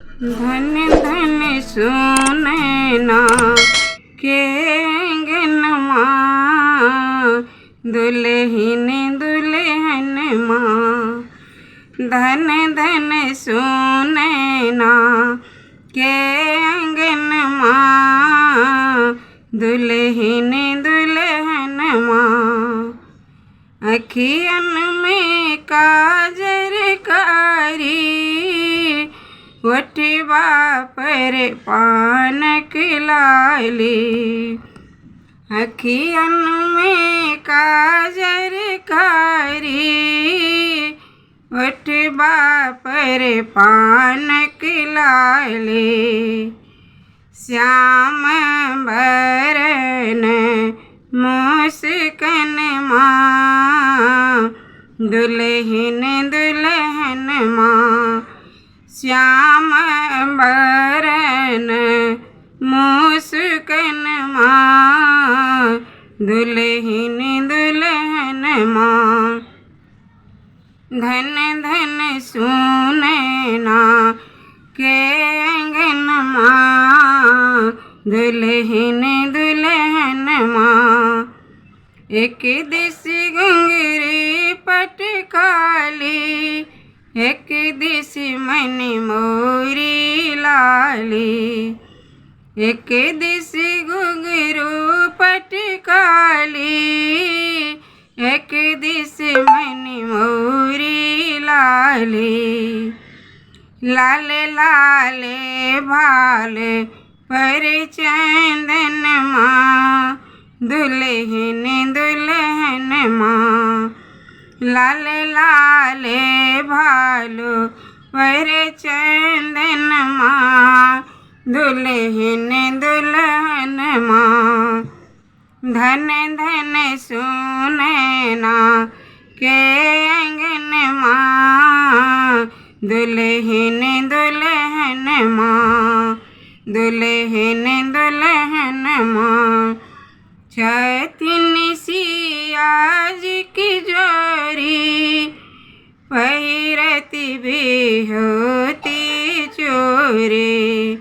धन धन सोनैना के अंगनमा दुल्हिन दुल्हन माँ। धन धन सोनैना के अंगनमा दुल्हिन दुल्हन माँ। अखियन में काजर कारी ओठवा पर पानक लाली। अखियन में काजर कारी ओठवा पर पानक लाली। श्याम बरन मुस्कन माँ दुल्हिन दुल्हन माँ। श्याम बरन मुस्कन माँ दुल्हिन दुल्हन माँ। धन धन सोनैना के अंगनमा दुल्हिन दुल्हन माँ। एक दिस घुंघरी पटकाली एक दिस मन मोरी लाली। एक दिस घुंघरू पटकाली एक दिस मन मोरी लाली। लाल लाल भाल पर चंदन माँ दुल्हिन दुल्हन माँ। लाल लाल भालो पर चंदन माँ दुल्हिन दुल्हन माँ। धन धन सोनैना के अंगनमा दुल्हिन दुल्हन माँ दुल्हिन दुल्हन माँ। छथिन सियाज की जोरी पहिरती भी होती चोरी।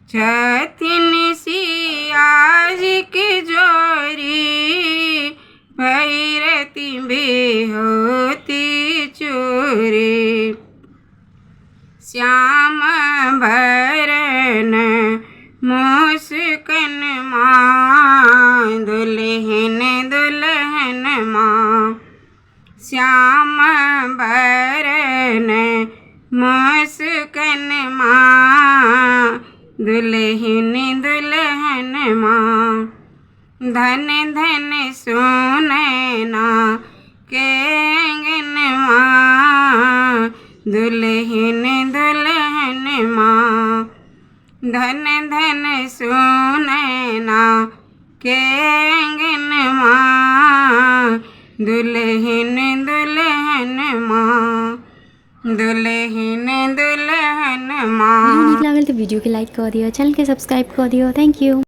छथिन सियाज की जोरी पहिरती भी होती चोरी। श्याम बरन मुस्कन माँ दुल्हिन दुल्हन माँ। श्याम बरन मुस्कन माँ दुल्हिन दुल्हन माँ। धन धन सोनैना के अंगनमा दुल्हिन दुल्हन माँ। धन धन सोनैना के अंगनमा दुल्हिन दुल्हन माँ दुल्हिन दुल्हन माँ। वीडियो नीक लागल तो वीडियो के लाइक कर दियो, चैनल के सब्सक्राइब कर दियो। Thank you.